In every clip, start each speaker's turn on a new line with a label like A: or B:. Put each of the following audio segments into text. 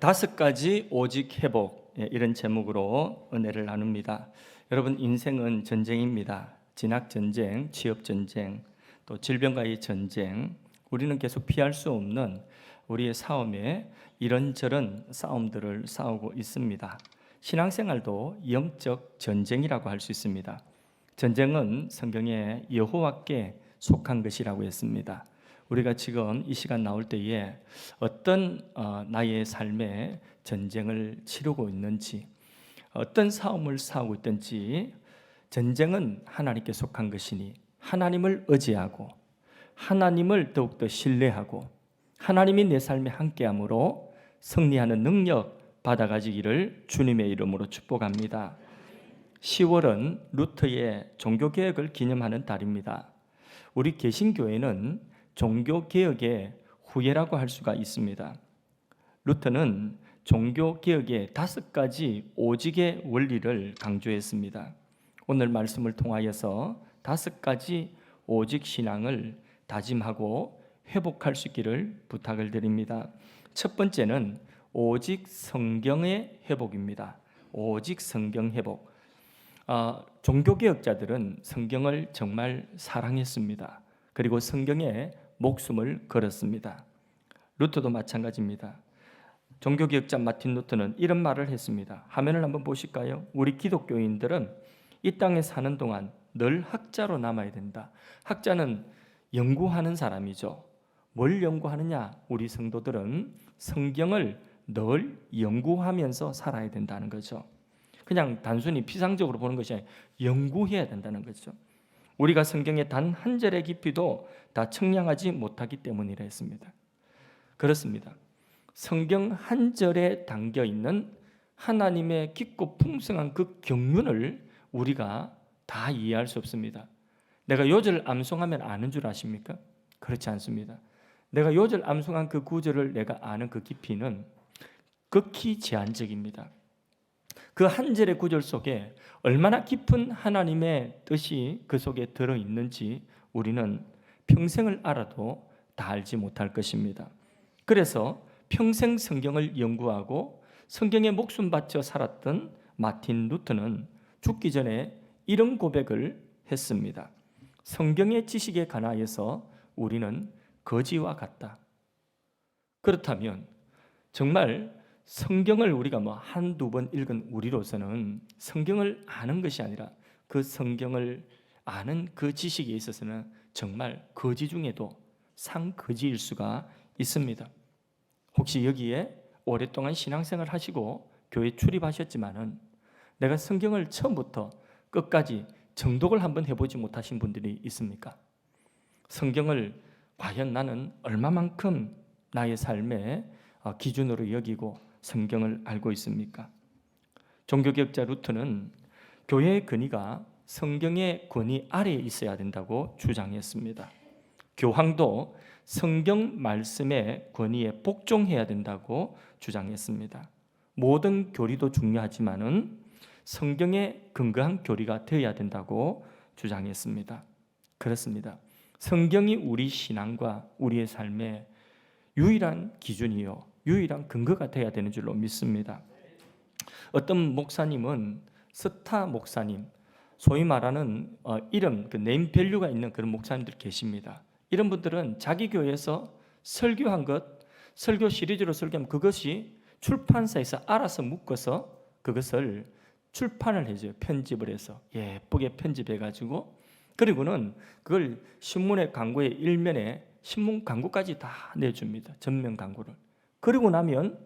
A: 5가지 오직 회복, 이런 제목으로 은혜를 나눕니다. 여러분, 인생은 전쟁입니다. 진학 전쟁, 취업 전쟁, 또 질병과의 전쟁, 우리는 계속 피할 수 없는 우리의 싸움에 이런저런 싸움들을 싸우고 있습니다. 신앙생활도 영적 전쟁이라고 할 수 있습니다. 전쟁은 성경에 여호와께 속한 것이라고 했습니다. 우리가 지금 이 시간 나올 때에 어떤 나의 삶에 전쟁을 치르고 있는지, 어떤 싸움을 싸우고 있든지, 전쟁은 하나님께 속한 것이니 하나님을 의지하고 하나님을 더욱더 신뢰하고 하나님이 내 삶에 함께함으로 승리하는 능력 받아가지기를 주님의 이름으로 축복합니다. 10월은 루터의 종교개혁을 기념하는 달입니다. 우리 개신교회는 종교개혁의 후예라고 할 수가 있습니다. 루터는 종교개혁의 5가지 오직의 원리를 강조했습니다. 오늘 말씀을 통하여서 5가지 오직 신앙을 다짐하고 회복할 수 있기를 부탁을 드립니다. 첫 번째는 오직 성경의 회복입니다. 오직 성경 회복. 종교개혁자들은 성경을 정말 사랑했습니다. 그리고 성경에 목숨을 걸었습니다. 루터도 마찬가지입니다. 종교개혁자 마틴 루터는 이런 말을 했습니다. 화면을 한번 보실까요? 우리 기독교인들은 이 땅에 사는 동안 늘 학자로 남아야 된다. 학자는 연구하는 사람이죠. 뭘 연구하느냐? 우리 성도들은 성경을 늘 연구하면서 살아야 된다는 거죠. 그냥 단순히 피상적으로 보는 것이 아니라 연구해야 된다는 거죠. 우리가 성경의 단 한 절의 깊이도 다 청량하지 못하기 때문이라 했습니다. 그렇습니다. 성경 한 절에 담겨 있는 하나님의 깊고 풍성한 그 경륜을 우리가 다 이해할 수 없습니다. 내가 요절 암송하면 아는 줄 아십니까? 그렇지 않습니다. 내가 요절 암송한 그 구절을 내가 아는 그 깊이는 극히 제한적입니다. 그 한 절의 구절 속에 얼마나 깊은 하나님의 뜻이 그 속에 들어있는지 우리는 평생을 알아도 다 알지 못할 것입니다. 그래서 평생 성경을 연구하고 성경에 목숨 바쳐 살았던 마틴 루터는 죽기 전에 이런 고백을 했습니다. 성경의 지식에 관하여서 우리는 거지와 같다. 그렇다면 정말 성경을 우리가 한두 번 읽은 우리로서는 성경을 아는 것이 아니라 그 성경을 아는 그 지식에 있어서는 정말 거지 중에도 상거지일 수가 있습니다. 혹시 여기에 오랫동안 신앙생활 하시고 교회 출입하셨지만은 내가 성경을 처음부터 끝까지 정독을 한번 해보지 못하신 분들이 있습니까? 성경을 과연 나는 얼마만큼 나의 삶의 기준으로 여기고 성경을 알고 있습니까? 종교개혁자 루터는 교회의 권위가 성경의 권위 아래에 있어야 된다고 주장했습니다. 교황도 성경 말씀의 권위에 복종해야 된다고 주장했습니다. 모든 교리도 중요하지만은 성경에 근거한 교리가 되어야 된다고 주장했습니다. 그렇습니다. 성경이 우리 신앙과 우리의 삶의 유일한 기준이요, 유일한 근거가 되어야 되는 줄로 믿습니다. 어떤 목사님은 스타 목사님, 소위 말하는 이름, 그 네임밸류가 있는 그런 목사님들 계십니다. 이런 분들은 자기 교회에서 설교한 것, 설교 시리즈로 설교하면 그것이 출판사에서 알아서 묶어서 그것을 출판을 해줘요. 편집을 해서 예쁘게 편집해가지고, 그리고는 그걸 신문의 광고의 일면에 신문 광고까지 다 내줍니다. 전면 광고를. 그리고 나면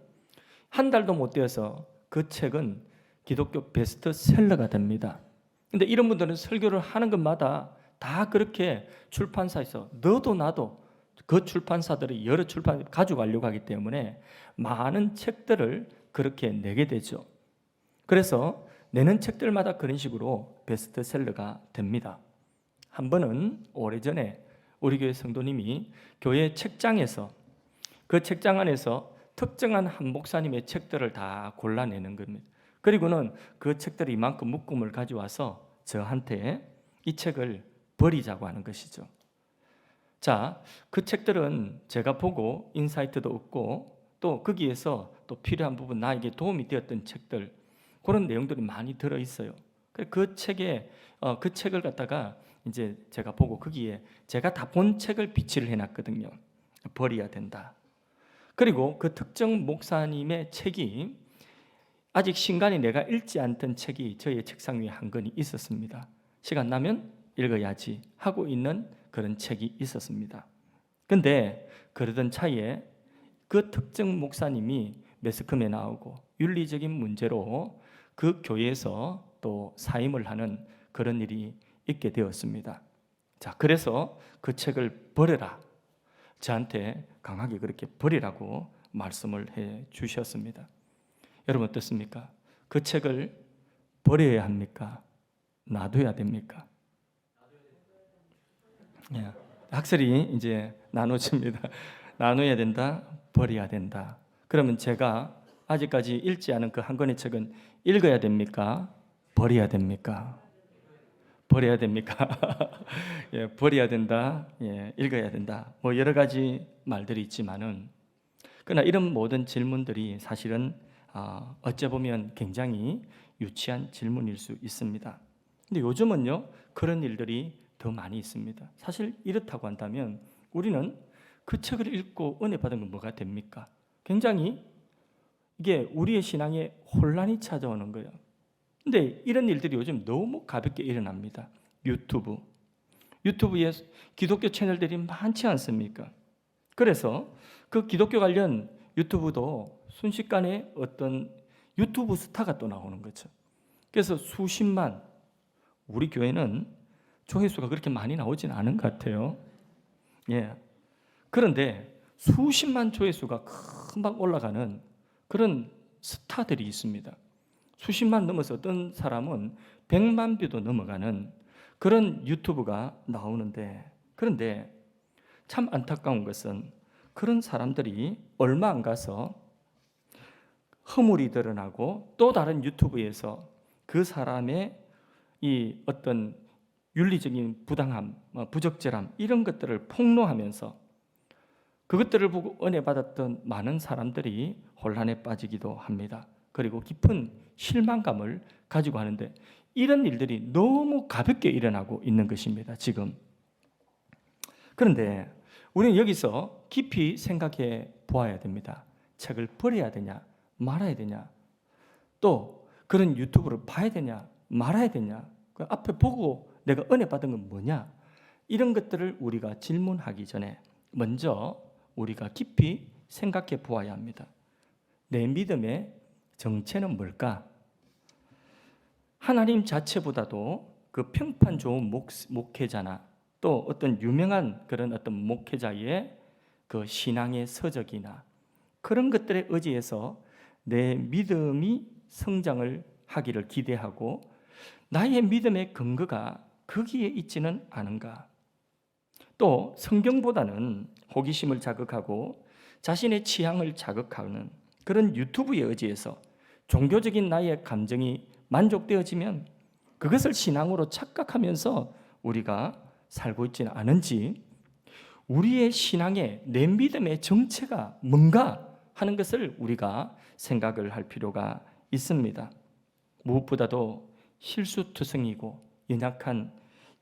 A: 한 달도 못 되어서 그 책은 기독교 베스트셀러가 됩니다. 근데 이런 분들은 설교를 하는 것마다 다 그렇게 출판사에서 너도 나도 그 출판사들이 여러 출판 가져가려고 하기 때문에 많은 책들을 그렇게 내게 되죠. 그래서 내는 책들마다 그런 식으로 베스트셀러가 됩니다. 한 번은 오래전에 우리 교회 성도님이 교회 책장에서 그 책장 안에서 특정한 한 목사님의 책들을 다 골라내는 겁니다. 그리고는 그 책들이 이만큼 묶음을 가져와서 저한테 이 책을 버리자고 하는 것이죠. 자, 그 책들은 제가 보고 인사이트도 얻고 또 거기에서 또 필요한 부분, 나에게 도움이 되었던 책들, 그런 내용들이 많이 들어 있어요. 그 책에 그 책을 갖다가 이제 제가 보고 거기에 제가 다 본 책을 비치를 해놨거든요. 버려야 된다. 그리고 그 특정 목사님의 책이 아직 신간이 내가 읽지 않던 책이 저의 책상 위에 한 권이 있었습니다. 시간 나면 읽어야지 하고 있는 그런 책이 있었습니다. 근데 그러던 차에 그 특정 목사님이 매스컴에 나오고 윤리적인 문제로 그 교회에서 또 사임을 하는 그런 일이 있게 되었습니다. 자, 그래서 그 책을 버려라. 저한테 강하게 그렇게 버리라고 말씀을 해 주셨습니다. 여러분 어떻습니까? 그 책을 버려야 합니까? 놔둬야 됩니까? 예. 학설이 이제 나눠집니다. 나눠야 된다, 버려야 된다. 그러면 제가 아직까지 읽지 않은 그 한 권의 책은 읽어야 됩니까? 버려야 됩니까? 버려야 됩니까? 예, 버려야 된다, 예, 읽어야 된다. 뭐 여러 가지 말들이 있지만은, 그러나 이런 모든 질문들이 사실은 어찌 보면 굉장히 유치한 질문일 수 있습니다. 근데 요즘은요, 그런 일들이 더 많이 있습니다. 사실 이렇다고 한다면 우리는 그 책을 읽고 은혜 받은 건 뭐가 됩니까? 굉장히 이게 우리의 신앙에 혼란이 찾아오는 거예요. 근데 이런 일들이 요즘 너무 가볍게 일어납니다. 유튜브에 기독교 채널들이 많지 않습니까? 그래서 그 기독교 관련 유튜브도 순식간에 어떤 유튜브 스타가 또 나오는 거죠. 그래서 수십만, 우리 교회는 조회수가 그렇게 많이 나오진 않은 것 같아요. 예. 그런데 수십만 조회수가 금방 올라가는 그런 스타들이 있습니다. 수십만 넘어서 어떤 사람은 100만 뷰도 넘어가는 그런 유튜브가 나오는데, 그런데 참 안타까운 것은 그런 사람들이 얼마 안 가서 허물이 드러나고 또 다른 유튜브에서 그 사람의 이 어떤 윤리적인 부당함, 부적절함 이런 것들을 폭로하면서 그것들을 보고 은혜 받았던 많은 사람들이 혼란에 빠지기도 합니다. 그리고 깊은 실망감을 가지고 하는데, 이런 일들이 너무 가볍게 일어나고 있는 것입니다, 지금. 그런데 우리는 여기서 깊이 생각해 보아야 됩니다. 책을 버려야 되냐, 말아야 되냐, 또 그런 유튜브를 봐야 되냐, 말아야 되냐, 그 앞에 보고 내가 은혜 받은 건 뭐냐, 이런 것들을 우리가 질문하기 전에 먼저 우리가 깊이 생각해 보아야 합니다. 내 믿음의 정체는 뭘까? 하나님 자체보다도 그 평판 좋은 목회자나 또 어떤 유명한 그런 어떤 목회자의 그 신앙의 서적이나 그런 것들에 의지해서 내 믿음이 성장을 하기를 기대하고 나의 믿음의 근거가 거기에 있지는 않은가? 또 성경보다는 호기심을 자극하고 자신의 취향을 자극하는 그런 유튜브에 의지해서 종교적인 나의 감정이 만족되어지면 그것을 신앙으로 착각하면서 우리가 살고 있지는 않은지, 우리의 신앙의 내 믿음의 정체가 뭔가 하는 것을 우리가 생각을 할 필요가 있습니다. 무엇보다도 실수투성이고 연약한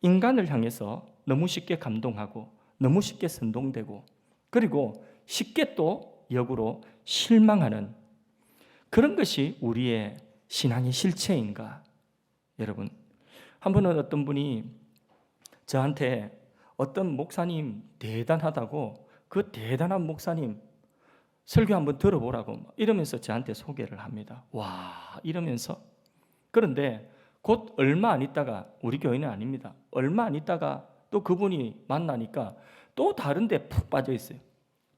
A: 인간을 향해서 너무 쉽게 감동하고 너무 쉽게 선동되고 그리고 쉽게 또 역으로 실망하는 그런 것이 우리의 신앙의 실체인가? 여러분, 한 번은 어떤 분이 저한테 어떤 목사님 대단하다고, 그 대단한 목사님 설교 한번 들어보라고 이러면서 저한테 소개를 합니다. 와, 이러면서. 그런데 곧 얼마 안 있다가, 우리 교회는 아닙니다, 얼마 안 있다가 또 그분이 만나니까 또 다른 데 푹 빠져 있어요.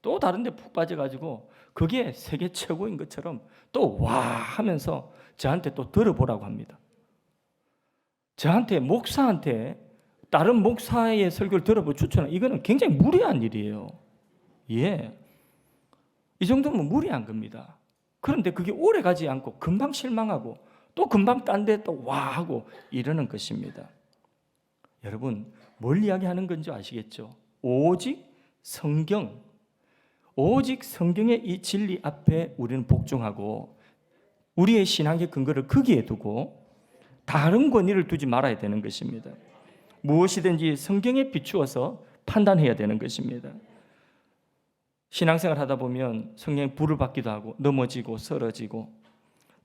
A: 또 다른 데 푹 빠져가지고 그게 세계 최고인 것처럼 또 와 하면서 저한테 또 들어보라고 합니다. 저한테, 목사한테 다른 목사의 설교를 들어보고 추천하는, 이거는 굉장히 무리한 일이에요. 예, 이 정도면 무리한 겁니다. 그런데 그게 오래 가지 않고 금방 실망하고 또 금방 딴 데 또 와 하고 이러는 것입니다. 여러분, 뭘 이야기하는 건지 아시겠죠? 오직 성경, 오직 성경의 이 진리 앞에 우리는 복종하고 우리의 신앙의 근거를 거기에 두고 다른 권위를 두지 말아야 되는 것입니다. 무엇이든지 성경에 비추어서 판단해야 되는 것입니다. 신앙생활 하다 보면 성령의 불을 받기도 하고 넘어지고 쓰러지고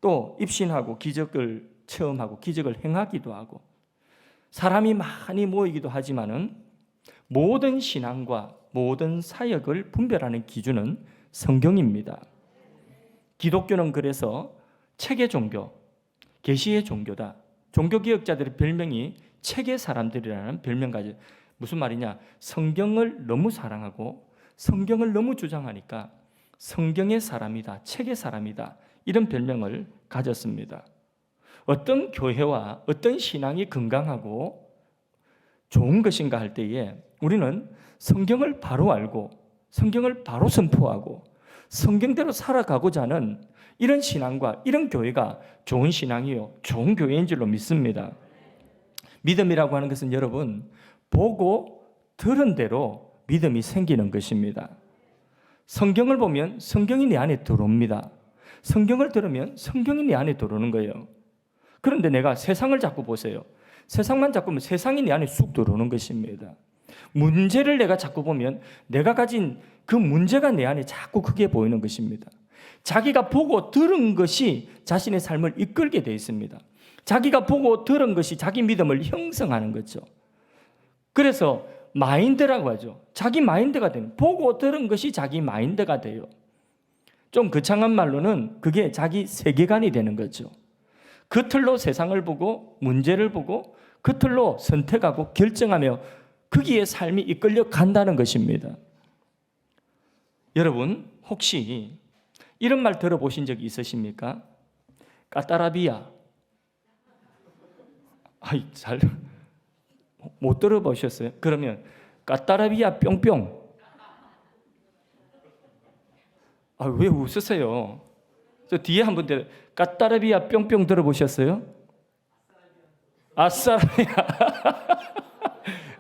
A: 또 입신하고 기적을 체험하고 기적을 행하기도 하고 사람이 많이 모이기도 하지만은 모든 신앙과 모든 사역을 분별하는 기준은 성경입니다. 기독교는 그래서 책의 종교, 계시의 종교다. 종교개혁자들의 별명이 책의 사람들이라는 별명 가지. 무슨 말이냐? 성경을 너무 사랑하고 성경을 너무 주장하니까 성경의 사람이다, 책의 사람이다 이런 별명을 가졌습니다. 어떤 교회와 어떤 신앙이 건강하고 좋은 것인가 할 때에 우리는 성경을 바로 알고 성경을 바로 선포하고 성경대로 살아가고자 하는 이런 신앙과 이런 교회가 좋은 신앙이요, 좋은 교회인 줄로 믿습니다. 믿음이라고 하는 것은 여러분 보고 들은 대로 믿음이 생기는 것입니다. 성경을 보면 성경이 내 안에 들어옵니다. 성경을 들으면 성경이 내 안에 들어오는 거예요. 그런데 내가 세상을 자꾸 보세요. 세상만 자꾸 보면 세상이 내 안에 쑥 들어오는 것입니다. 문제를 내가 자꾸 보면 내가 가진 그 문제가 내 안에 자꾸 크게 보이는 것입니다. 자기가 보고 들은 것이 자신의 삶을 이끌게 되어 있습니다. 자기가 보고 들은 것이 자기 믿음을 형성하는 거죠. 그래서 마인드라고 하죠. 자기 마인드가 되는, 보고 들은 것이 자기 마인드가 돼요. 좀 거창한 말로는 그게 자기 세계관이 되는 거죠. 그 틀로 세상을 보고 문제를 보고 그 틀로 선택하고 결정하며 거기에 삶이 이끌려 간다는 것입니다. 여러분 혹시 이런 말 들어보신 적이 있으십니까? 까따라비야. 잘 못 들어보셨어요? 그러면 까따라비야 뿅뿅. 왜 웃으세요? 저 뒤에 한 분 까따라비야 뿅뿅 들어보셨어요? 아싸라비야.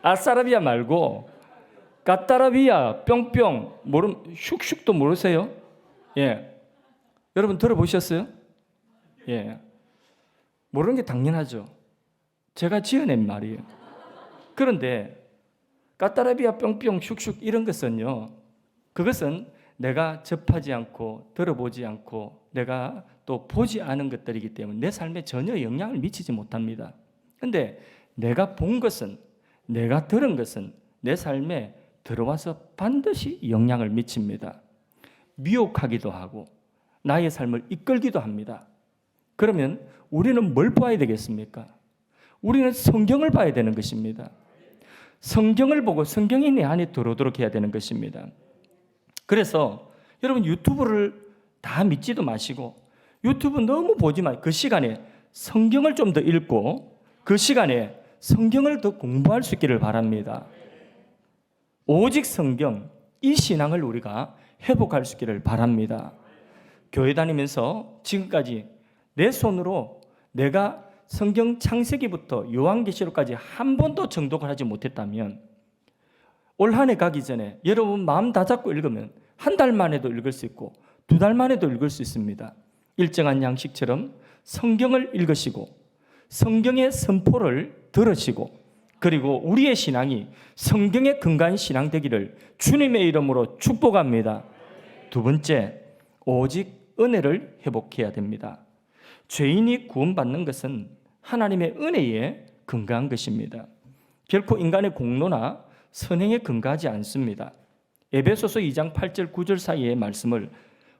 A: 아싸라비야 말고 까따라비야 뿅뿅 슉슉도 모르세요? 예. 여러분 들어보셨어요? 예. 모르는 게 당연하죠. 제가 지어낸 말이에요. 그런데 까따라비야 뿅뿅 슉슉 이런 것은요, 그것은 내가 접하지 않고 들어보지 않고 내가 또 보지 않은 것들이기 때문에 내 삶에 전혀 영향을 미치지 못합니다. 그런데 내가 본 것은, 내가 들은 것은 내 삶에 들어와서 반드시 영향을 미칩니다. 미혹하기도 하고 나의 삶을 이끌기도 합니다. 그러면 우리는 뭘 봐야 되겠습니까? 우리는 성경을 봐야 되는 것입니다. 성경을 보고 성경이 내 안에 들어오도록 해야 되는 것입니다. 그래서 여러분 유튜브를 다 믿지도 마시고 유튜브 너무 보지 마시고 그 시간에 성경을 좀 더 읽고 그 시간에 성경을 더 공부할 수 있기를 바랍니다. 오직 성경, 이 신앙을 우리가 회복할 수 있기를 바랍니다. 교회 다니면서 지금까지 내 손으로 내가 성경 창세기부터 요한계시록까지 한 번도 정독을 하지 못했다면 올 한 해 가기 전에 여러분 마음 다 잡고 읽으면 한 달 만에도 읽을 수 있고 두 달 만에도 읽을 수 있습니다. 일정한 양식처럼 성경을 읽으시고 성경의 선포를 들으시고 그리고 우리의 신앙이 성경에 근거한 신앙 되기를 주님의 이름으로 축복합니다. 두 번째, 오직 은혜를 회복해야 됩니다. 죄인이 구원받는 것은 하나님의 은혜에 근거한 것입니다. 결코 인간의 공로나 선행에 근거하지 않습니다. 에베소서 2장 8절 9절 사이의 말씀을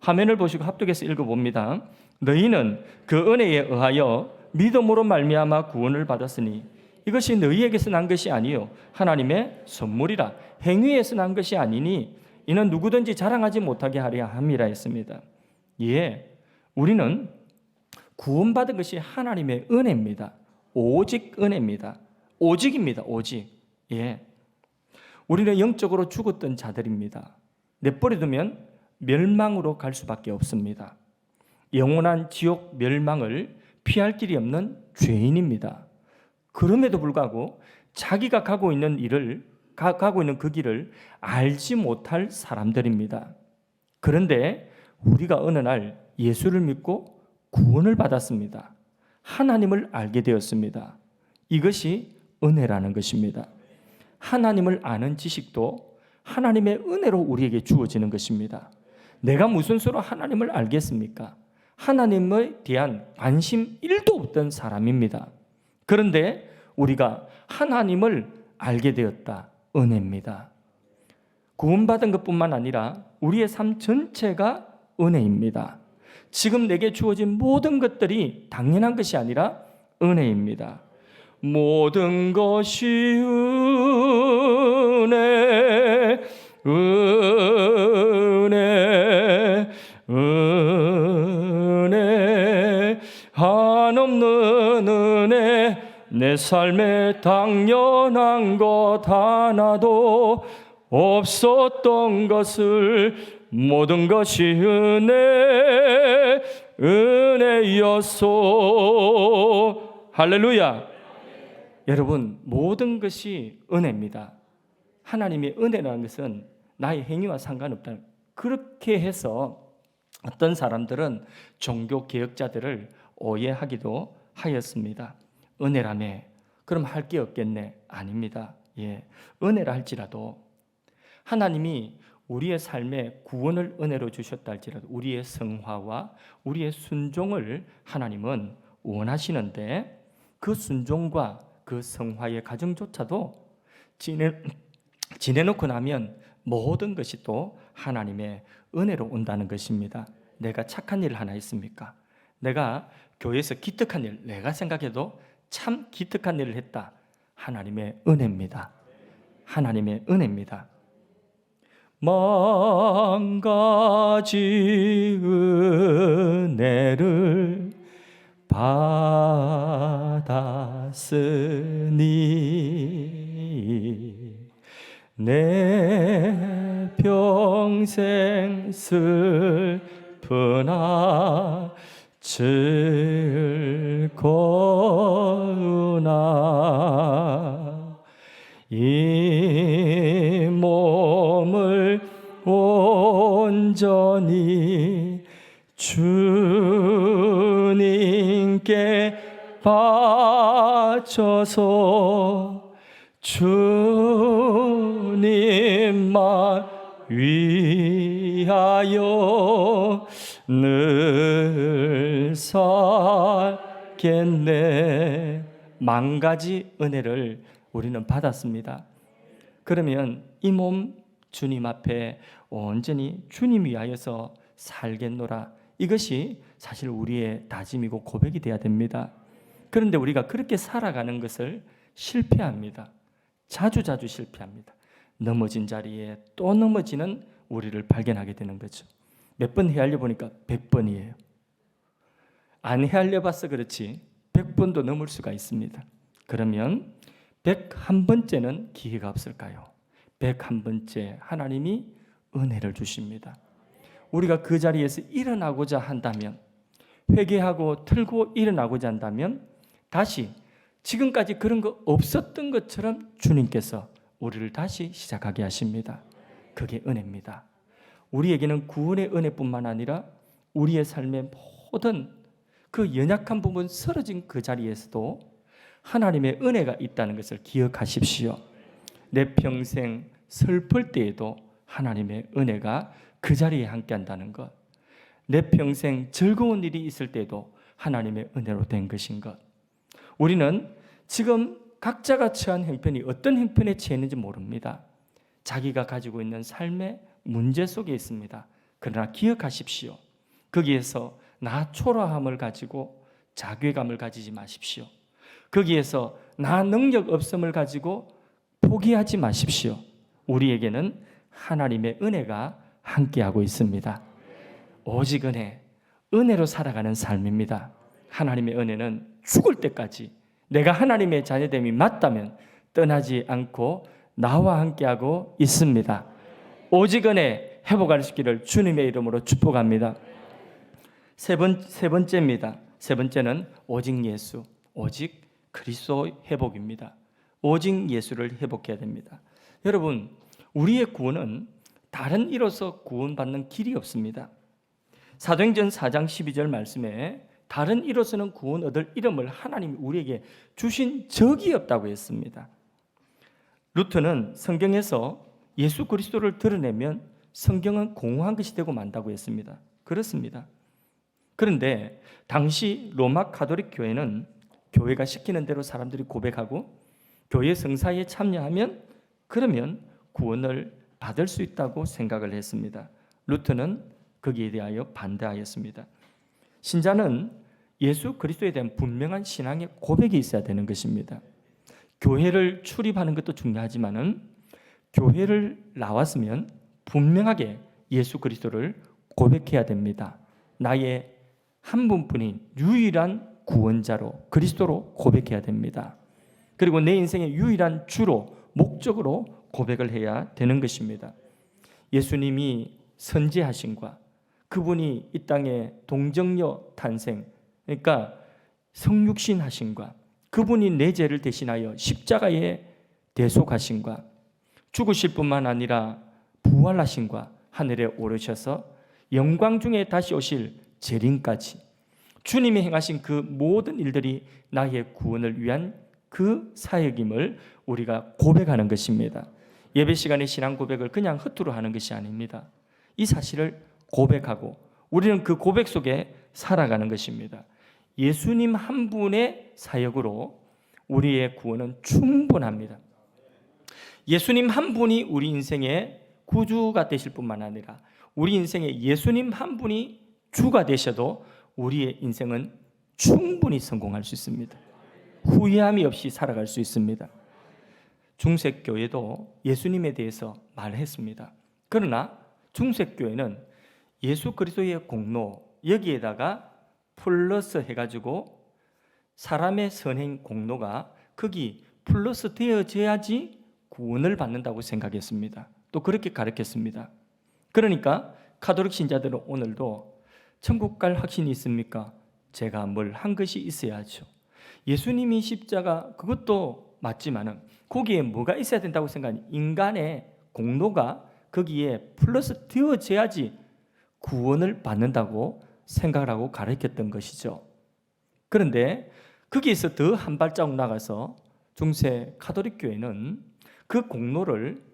A: 화면을 보시고 합독해서 읽어봅니다. 너희는 그 은혜에 의하여 믿음으로 말미암아 구원을 받았으니 이것이 너희에게서 난 것이 아니요 하나님의 선물이라. 행위에서 난 것이 아니니 이는 누구든지 자랑하지 못하게 하려 함이라 했습니다. 예, 우리는 구원받은 것이 하나님의 은혜입니다. 오직 은혜입니다. 오직입니다. 오직. 예. 우리는 영적으로 죽었던 자들입니다. 내버려 두면 멸망으로 갈 수밖에 없습니다. 영원한 지옥 멸망을 피할 길이 없는 죄인입니다. 그럼에도 불구하고 자기가 가고 있는 그 길을 알지 못할 사람들입니다. 그런데 우리가 어느 날 예수를 믿고 구원을 받았습니다. 하나님을 알게 되었습니다. 이것이 은혜라는 것입니다. 하나님을 아는 지식도 하나님의 은혜로 우리에게 주어지는 것입니다. 내가 무슨 수로 하나님을 알겠습니까? 하나님에 대한 관심 1도 없던 사람입니다. 그런데 우리가 하나님을 알게 되었다. 은혜입니다. 구원받은 것뿐만 아니라 우리의 삶 전체가 은혜입니다. 지금 내게 주어진 모든 것들이 당연한 것이 아니라 은혜입니다. 모든 것이 은혜, 은혜, 은혜, 한없는 은혜, 내 삶에 당연한 것 하나도 없었던 것을 모든 것이 은혜, 은혜였소. 할렐루야. 여러분, 모든 것이 은혜입니다. 하나님의 은혜라는 것은 나의 행위와 상관없다. 그렇게 해서 어떤 사람들은 종교 개혁자들을 오해하기도 하였습니다. 은혜라며 그럼 할 게 없겠네. 아닙니다. 은혜라 할지라도 하나님이 우리의 삶에 구원을 은혜로 주셨다 할지라도 우리의 성화와 우리의 순종을 하나님은 원하시는데 그 순종과 그 성화의 과정조차도 지내놓고 나면 모든 것이 또 하나님의 은혜로 온다는 것입니다. 내가 착한 일 하나 있습니까? 내가 교회에서 기특한 일, 내가 생각해도 참 기특한 일을 했다. 하나님의 은혜입니다. 하나님의 은혜입니다. 만 가지 은혜를 받았으니 내 평생 슬프나 즐거우나 이 몸을 온전히 주님께 바쳐서 주님만 위하여 늘 살겠네. 만 가지 은혜를 우리는 받았습니다. 그러면 이 몸 주님 앞에 온전히 주님 위하여서 살겠노라. 이것이 사실 우리의 다짐이고 고백이 되어야 됩니다. 그런데 우리가 그렇게 살아가는 것을 실패합니다. 자주 실패합니다. 넘어진 자리에 또 넘어지는 우리를 발견하게 되는 거죠. 몇 번 헤아려 보니까 100번이에요. 안 헤아려 봐서 그렇지 100번도 넘을 수가 있습니다. 그러면 101번째는 기회가 없을까요? 101번째 하나님이 은혜를 주십니다. 우리가 그 자리에서 일어나고자 한다면, 회개하고 틀고 일어나고자 한다면 다시 지금까지 그런 거 없었던 것처럼 주님께서 우리를 다시 시작하게 하십니다. 그게 은혜입니다. 우리에게는 구원의 은혜뿐만 아니라 우리의 삶의 모든 그 연약한 부분, 쓰러진 그 자리에서도 하나님의 은혜가 있다는 것을 기억하십시오. 내 평생 슬플 때에도 하나님의 은혜가 그 자리에 함께한다는 것, 내 평생 즐거운 일이 있을 때도 하나님의 은혜로 된 것인 것. 우리는 지금 각자가 처한 형편이 어떤 형편에 처했는지 모릅니다. 자기가 가지고 있는 삶의 문제 속에 있습니다. 그러나 기억하십시오. 거기에서 나 초라함을 가지고 자괴감을 가지지 마십시오. 거기에서 나 능력 없음을 가지고 포기하지 마십시오. 우리에게는 하나님의 은혜가 함께하고 있습니다. 오직 은혜, 은혜로 살아가는 삶입니다. 하나님의 은혜는 죽을 때까지 내가 하나님의 자녀됨이 맞다면 떠나지 않고 나와 함께하고 있습니다. 오직 은혜 회복하시기를 주님의 이름으로 축복합니다. 세 번째입니다. 세 번째는 오직 예수, 오직 그리스도 회복입니다. 오직 예수를 회복해야 됩니다. 여러분, 우리의 구원은 다른 이로서 구원받는 길이 없습니다. 사도행전 4장 12절 말씀에 다른 이로서는 구원 얻을 이름을 하나님이 우리에게 주신 적이 없다고 했습니다. 루터는 성경에서 예수 그리스도를 드러내면 성경은 공허한 것이 되고 만다고 했습니다. 그렇습니다. 그런데 당시 로마 가톨릭 교회는 교회가 시키는 대로 사람들이 고백하고 교회 성사에 참여하면 그러면 구원을 받을 수 있다고 생각을 했습니다. 루터는 거기에 대하여 반대하였습니다. 신자는 예수 그리스도에 대한 분명한 신앙의 고백이 있어야 되는 것입니다. 교회를 출입하는 것도 중요하지만은 교회를 나왔으면 분명하게 예수 그리스도를 고백해야 됩니다. 나의 한 분뿐인 유일한 구원자로 그리스도로 고백해야 됩니다. 그리고 내 인생의 유일한 주로 목적으로 고백을 해야 되는 것입니다. 예수님이 선지하신과 그분이 이 땅에 동정녀 탄생, 그러니까 성육신 하신과 그분이 내 죄를 대신하여 십자가에 대속하신과 죽으실 뿐만 아니라 부활하신과 하늘에 오르셔서 영광 중에 다시 오실 재림까지 주님이 행하신 그 모든 일들이 나의 구원을 위한 그 사역임을 우리가 고백하는 것입니다. 예배 시간에 신앙 고백을 그냥 헛투루 하는 것이 아닙니다. 이 사실을 고백하고 우리는 그 고백 속에 살아가는 것입니다. 예수님 한 분의 사역으로 우리의 구원은 충분합니다. 예수님 한 분이 우리 인생의 구주가 되실 뿐만 아니라 우리 인생에 예수님 한 분이 주가 되셔도 우리의 인생은 충분히 성공할 수 있습니다. 후회함이 없이 살아갈 수 있습니다. 중세교회도 예수님에 대해서 말했습니다. 그러나 중세교회는 예수 그리스도의 공로 여기에다가 플러스 해가지고 사람의 선행 공로가 거기 플러스 되어져야지 구원을 받는다고 생각했습니다. 또 그렇게 가르쳤습니다. 그러니까 가톨릭 신자들은 오늘도 천국 갈 확신이 있습니까? 제가 뭘 한 것이 있어야죠. 예수님이 십자가 그것도 맞지만은 거기에 뭐가 있어야 된다고 생각하니 인간의 공로가 거기에 플러스 되어져야지 구원을 받는다고 생각을 하고 가르쳤던 것이죠. 그런데 거기에서 더 한 발자국 나가서 중세 가톨릭 교회는 그 공로를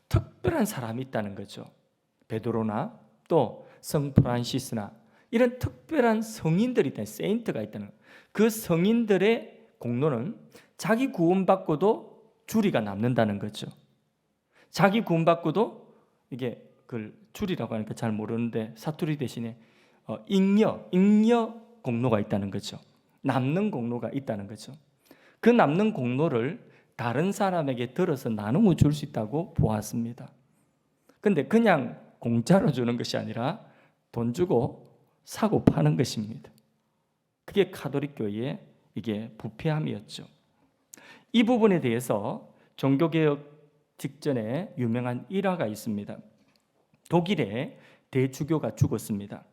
A: 특별한 사람이 있다는 거죠. 베드로나 또 성 프란시스나 이런 특별한 성인들이 있다, 세인트가 있다는 거예요. 그 성인들의 공로는 자기 구원받고도 주리가 남는다는 거죠. 자기 구원받고도 이게 그 주리라고 하니까 잘 모르는데 사투리 대신에 잉여 공로가 있다는 거죠. 남는 공로가 있다는 거죠. 그 남는 공로를 다른 사람에게 들어서 나누어 줄 수 있다고 보았습니다. 근데 그냥 공짜로 주는 것이 아니라 돈 주고 사고 파는 것입니다. 그게 가톨릭 교회의 이게 부패함이었죠. 이 부분에 대해서 종교개혁 직전에 유명한 일화가 있습니다. 독일의 대주교가 죽었습니다.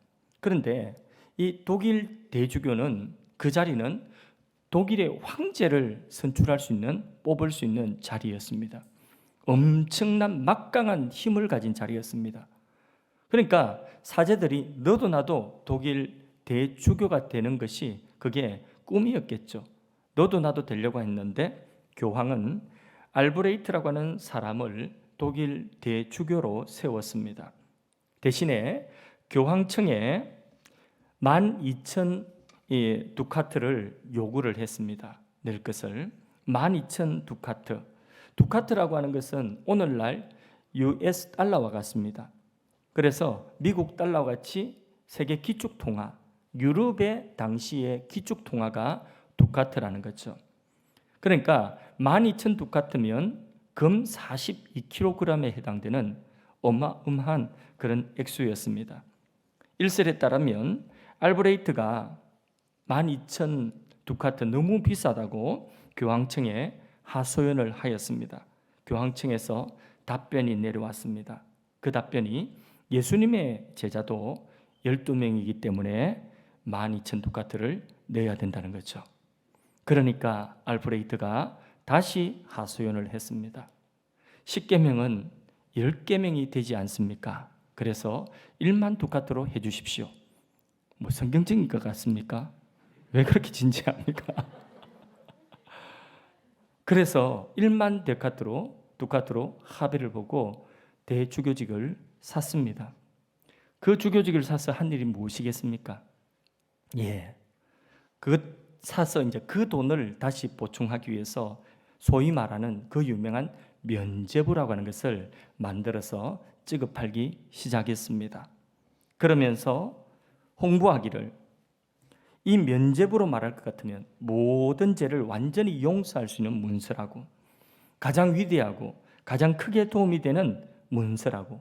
A: 그런데 이 독일 대주교는 그 자리는 독일의 황제를 선출할 수 있는, 뽑을 수 있는 자리였습니다. 엄청난 막강한 힘을 가진 자리였습니다. 그러니까 사제들이 너도 나도 독일 대주교가 되는 것이 그게 꿈이었겠죠. 너도 나도 되려고 했는데 교황은 알브레이트라고 하는 사람을 독일 대주교로 세웠습니다. 대신에 교황청에 12,000 두카트를 요구를 했습니다. 낼 것을 12,000 두카트. 두카트라고 하는 것은 오늘날 US 달러와 같습니다. 그래서 미국 달러와 같이 세계 기축통화, 유럽의 당시의 기축통화가 두카트라는 거죠. 그러니까 12,000 두카트면 금 42kg에 해당되는 어마어마한 그런 액수였습니다. 일설에 따르면 알브레이트가 12,000 두카트 너무 비싸다고 교황청에 하소연을 하였습니다. 교황청에서 답변이 내려왔습니다. 그 답변이 예수님의 제자도 12명이기 때문에 12,000 두카트를 내야 된다는 거죠. 그러니까 알브레이트가 다시 하소연을 했습니다. 십계명은 10계명이 되지 않습니까? 그래서 1만 두카트로 해주십시오. 뭐 성경적인 것 같습니까? 왜 그렇게 진지합니까? 그래서 1만 두카트로 합의를 보고 대주교직을 샀습니다. 그 주교직을 사서 한 일이 무엇이겠습니까? 그것 사서 이제 그 돈을 다시 보충하기 위해서 소위 말하는 그 유명한 면죄부라고 하는 것을 만들어서 찍어 팔기 시작했습니다. 그러면서 홍보하기를, 이 면죄부로 말할 것 같으면 모든 죄를 완전히 용서할 수 있는 문서라고, 가장 위대하고 가장 크게 도움이 되는 문서라고,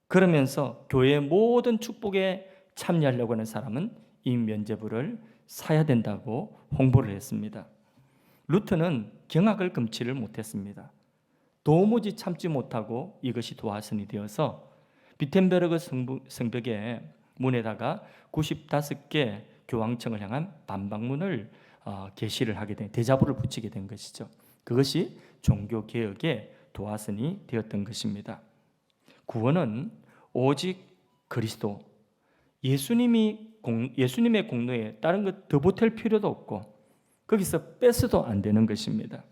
A: 그러면서 교회의 모든 축복에 참여하려고 하는 사람은 이 면죄부를 사야 된다고 홍보를 했습니다. 루터는 경악을 금치를 못했습니다. 도무지 참지 못하고 이것이 도화선이 되어서 비텐베르그 성벽의 문에다가 95개 교황청을 향한 반박문을 게시를 하게 된, 대자보를 붙이게 된 것이죠. 그것이 종교개혁의 도화선이 되었던 것입니다. 구원은 오직 그리스도, 예수님의 공로에 다른 것 더 보탤 필요도 없고 거기서 뺏어도 안 되는 것입니다.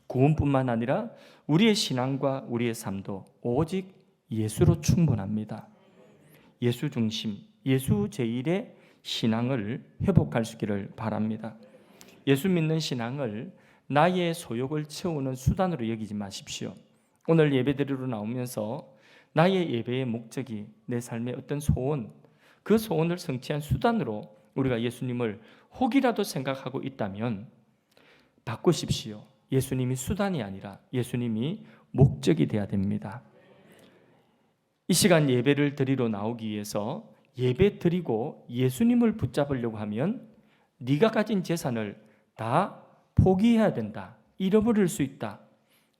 A: 구원뿐만 아니라 우리의 신앙과 우리의 삶도 오직 예수로 충분합니다. 예수 중심, 예수 제일의 신앙을 회복할 수 있기를 바랍니다. 예수 믿는 신앙을 나의 소욕을 채우는 수단으로 여기지 마십시오. 오늘 예배드리러 나오면서 나의 예배의 목적이 내 삶의 어떤 소원, 그 소원을 성취한 수단으로 우리가 예수님을 혹이라도 생각하고 있다면 바꾸십시오. 예수님이 수단이 아니라 예수님이 목적이 되어야 됩니다. 이 시간 예배를 드리러 나오기 위해서 예배 드리고 예수님을 붙잡으려고 하면 네가 가진 재산을 다 포기해야 된다. 잃어버릴 수 있다.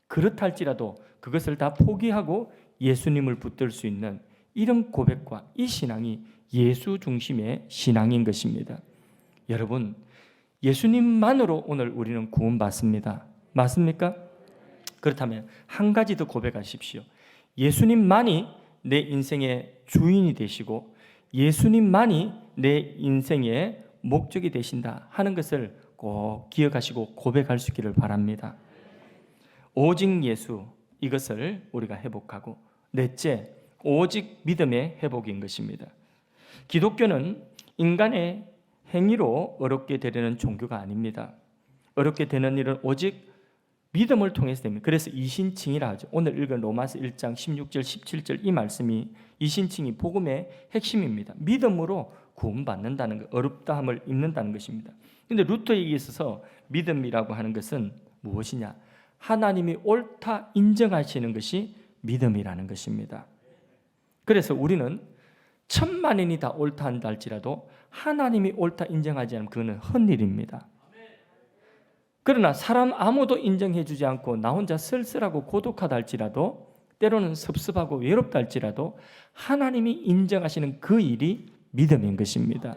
A: 그렇다 할지라도 그것을 다 포기하고 예수님을 붙들 수 있는 이런 고백과 이 신앙이 예수 중심의 신앙인 것입니다. 여러분, 예수님만으로 오늘 우리는 구원받습니다. 맞습니까? 그렇다면 한 가지 더 고백하십시오. 예수님만이 내 인생의 주인이 되시고 예수님만이 내 인생의 목적이 되신다 하는 것을 꼭 기억하시고 고백할 수 있기를 바랍니다. 오직 예수, 이것을 우리가 회복하고, 넷째, 오직 믿음의 회복인 것입니다. 기독교는 인간의 행위로 어렵게 되려는 종교가 아닙니다. 어렵게 되는 일은 오직 믿음을 통해서 됩니다. 그래서 이신칭이라 하죠. 오늘 읽은 로마서 1장 16절 17절 이 말씀이 이신칭이 복음의 핵심입니다. 믿음으로 구원받는다는 것, 어렵다함을 입는다는 것입니다. 그런데 루터에게 있어서 믿음이라고 하는 것은 무엇이냐? 하나님이 옳다 인정하시는 것이 믿음이라는 것입니다. 그래서 우리는 천만인이 다 옳다 한다 할지라도 하나님이 옳다 인정하지 않으면 그거는 헛일입니다. 그러나 사람 아무도 인정해 주지 않고 나 혼자 쓸쓸하고 고독하다 할지라도, 때로는 섭섭하고 외롭다 할지라도 하나님이 인정하시는 그 일이 믿음인 것입니다.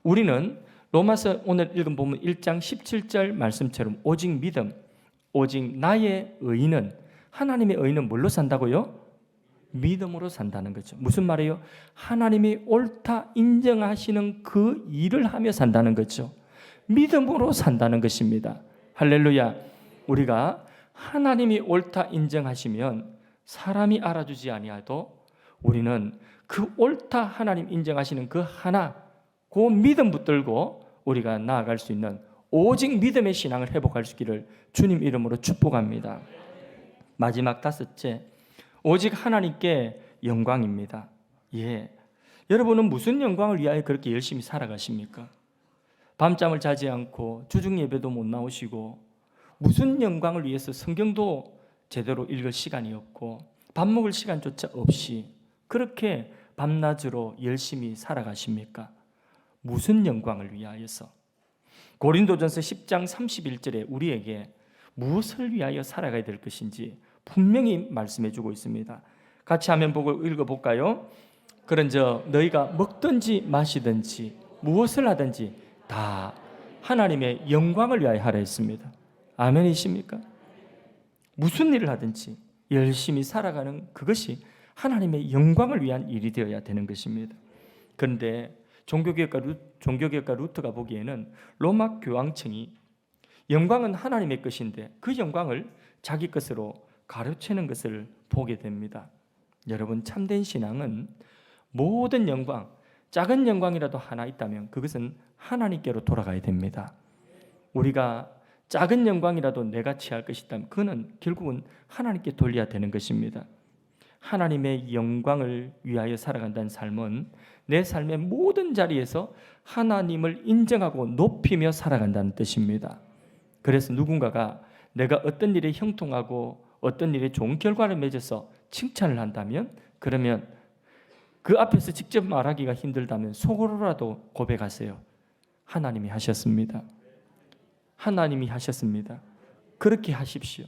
A: 우리는 로마서 오늘 읽은 보면 1장 17절 말씀처럼 오직 믿음, 오직 나의 의인은, 하나님의 의인은 뭘로 산다고요? 믿음으로 산다는 거죠. 무슨 말이에요? 하나님이 옳다 인정하시는 그 일을 하며 산다는 거죠. 믿음으로 산다는 것입니다. 할렐루야. 우리가 하나님이 옳다 인정하시면 사람이 알아주지 아니하도 우리는 그 옳다 하나님 인정하시는 그 하나, 그 믿음 붙들고 우리가 나아갈 수 있는 오직 믿음의 신앙을 회복할 수 있기를 주님 이름으로 축복합니다. 마지막 다섯째, 오직 하나님께 영광입니다. 여러분은 무슨 영광을 위하여 그렇게 열심히 살아가십니까? 밤잠을 자지 않고 주중 예배도 못 나오시고 무슨 영광을 위해서 성경도 제대로 읽을 시간이 없고 밥 먹을 시간조차 없이 그렇게 밤낮으로 열심히 살아가십니까? 무슨 영광을 위하여서? 고린도전서 10장 31절에 우리에게 무엇을 위하여 살아가야 될 것인지 분명히 말씀해 주고 있습니다. 같이 화면 보고 읽어볼까요? 그런즉 너희가 먹든지 마시든지 무엇을 하든지 다 하나님의 영광을 위하여 하라 했습니다. 아멘이십니까? 무슨 일을 하든지 열심히 살아가는 그것이 하나님의 영광을 위한 일이 되어야 되는 것입니다. 그런데 종교개혁가 루터가 보기에는 로마 교황청이 영광은 하나님의 것인데 그 영광을 자기 것으로 가로채는 것을 보게 됩니다. 여러분, 참된 신앙은 모든 영광, 작은 영광이라도 하나 있다면 그것은 하나님께로 돌아가야 됩니다. 우리가 작은 영광이라도 내가 취할 것이 있다면 그는 결국은 하나님께 돌려야 되는 것입니다. 하나님의 영광을 위하여 살아간다는 삶은 내 삶의 모든 자리에서 하나님을 인정하고 높이며 살아간다는 뜻입니다. 그래서 누군가가 내가 어떤 일에 형통하고 어떤 일에 좋은 결과를 맺어서 칭찬을 한다면, 그러면 그 앞에서 직접 말하기가 힘들다면 속으로라도 고백하세요. 하나님이 하셨습니다. 하나님이 하셨습니다. 그렇게 하십시오.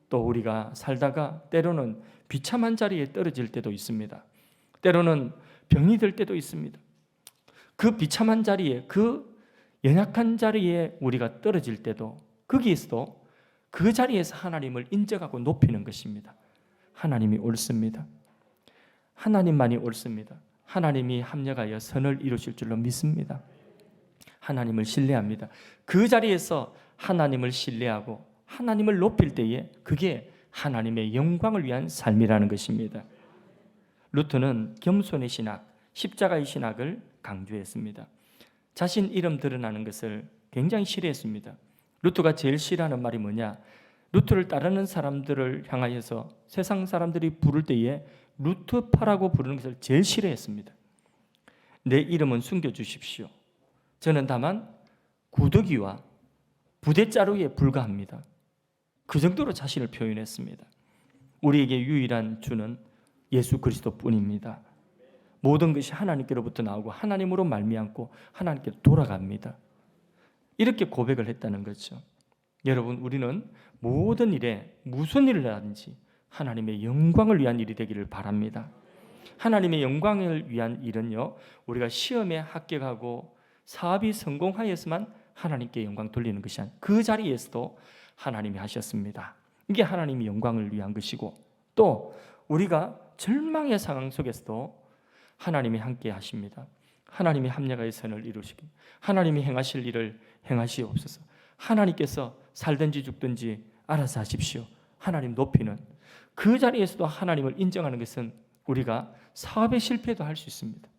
A: 또 우리가 살다가 때로는 비참한 자리에 떨어질 때도 있습니다. 때로는 병이 들 때도 있습니다. 그 비참한 자리에, 그 연약한 자리에 우리가 떨어질 때도 거기에서도 그 자리에서 하나님을 인정하고 높이는 것입니다. 하나님이 옳습니다. 하나님만이 옳습니다. 하나님이 합력하여 선을 이루실 줄로 믿습니다. 하나님을 신뢰합니다. 그 자리에서 하나님을 신뢰하고 하나님을 높일 때에 그게 하나님의 영광을 위한 삶이라는 것입니다. 루터는 겸손의 신학, 십자가의 신학을 강조했습니다. 자신 이름 드러나는 것을 굉장히 싫어했습니다. 루터가 제일 싫어하는 말이 뭐냐? 루터를 따르는 사람들을 향하여서 세상 사람들이 부를 때에 루터파라고 부르는 것을 제일 싫어했습니다. 내 이름은 숨겨주십시오. 저는 다만 구더기와 부대자루에 불과합니다. 그 정도로 자신을 표현했습니다. 우리에게 유일한 주는 예수 그리스도뿐입니다. 모든 것이 하나님께로부터 나오고 하나님으로 말미암고 하나님께로 돌아갑니다. 이렇게 고백을 했다는 거죠. 여러분, 우리는 모든 일에 무슨 일을 하든지 하나님의 영광을 위한 일이 되기를 바랍니다. 하나님의 영광을 위한 일은요, 우리가 시험에 합격하고 사업이 성공하여서만 하나님께 영광 돌리는 것이 아니라 그 자리에서도 하나님이 하셨습니다. 이게 하나님의 영광을 위한 것이고, 또 우리가 절망의 상황 속에서도 하나님이 함께 하십니다. 하나님이 합력하여 선을 이루시기, 하나님이 행하실 일을 행하시옵소서. 하나님께서 살든지 죽든지 알아서 하십시오. 하나님 높이는 그 자리에서도 하나님을 인정하는 것은 우리가 사업의 실패도 할 수 있습니다.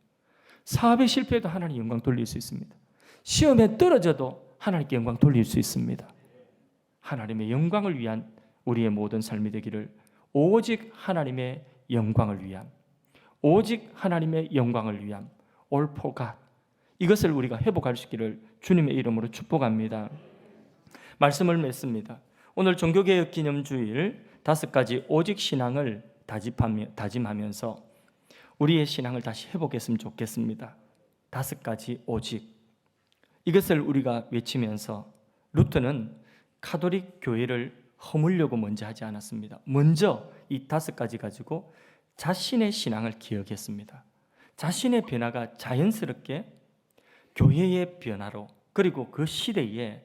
A: 사업의 실패도 하나님 영광 돌릴 수 있습니다. 시험에 떨어져도 하나님께 영광 돌릴 수 있습니다. 하나님의 영광을 위한 우리의 모든 삶이 되기를, 오직 하나님의 영광을 위한, 오직 하나님의 영광을 위한 all for God, 이것을 우리가 회복할 수 있기를 주님의 이름으로 축복합니다. 말씀을 맺습니다. 오늘 종교개혁 기념주일 5가지 오직 신앙을 다짐하면서 우리의 신앙을 다시 회복했으면 좋겠습니다. 5가지 오직, 이것을 우리가 외치면서 루터는 카톨릭 교회를 허물려고 먼저 하지 않았습니다. 먼저 이 5가지 가지고 자신의 신앙을 기억했습니다. 자신의 변화가 자연스럽게 교회의 변화로, 그리고 그 시대에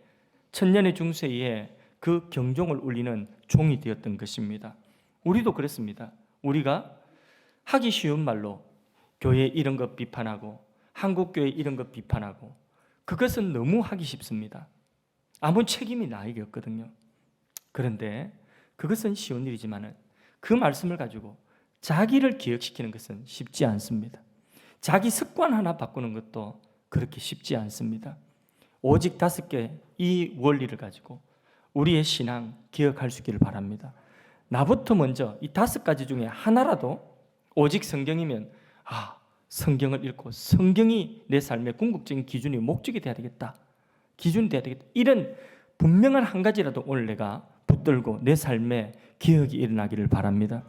A: 천년의 중세에 그 경종을 울리는 종이 되었던 것입니다. 우리도 그렇습니다. 우리가 하기 쉬운 말로 교회 이런 것 비판하고 한국교회 이런 것 비판하고, 그것은 너무 하기 쉽습니다. 아무 책임이 나에게 없거든요. 그런데 그것은 쉬운 일이지만 그 말씀을 가지고 자기를 기억시키는 것은 쉽지 않습니다. 자기 습관 하나 바꾸는 것도 그렇게 쉽지 않습니다. 오직 5개 이 원리를 가지고 우리의 신앙 기억할 수 있기를 바랍니다. 나부터 먼저 이 5가지 중에 하나라도 오직 성경이면 성경을 읽고 성경이 내 삶의 궁극적인 기준이 목적이 돼야 되겠다, 기준이 돼야 되겠다, 이런 분명한 한 가지라도 오늘 내가 붙들고 내 삶에 기억이 일어나기를 바랍니다.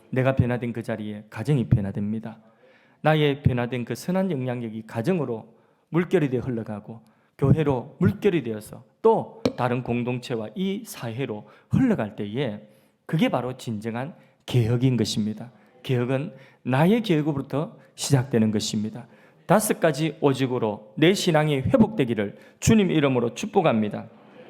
A: 내가 변화된 그 자리에 가정이 변화됩니다. 나의 변화된 그 선한 영향력이 가정으로 물결이 되어 흘러가고 교회로 물결이 되어서 또 다른 공동체와 이 사회로 흘러갈 때에 그게 바로 진정한 개혁인 것입니다. 개혁은 나의 개혁으로부터 시작되는 것입니다. 5가지 오직으로 내 신앙이 회복되기를 주님 이름으로 축복합니다.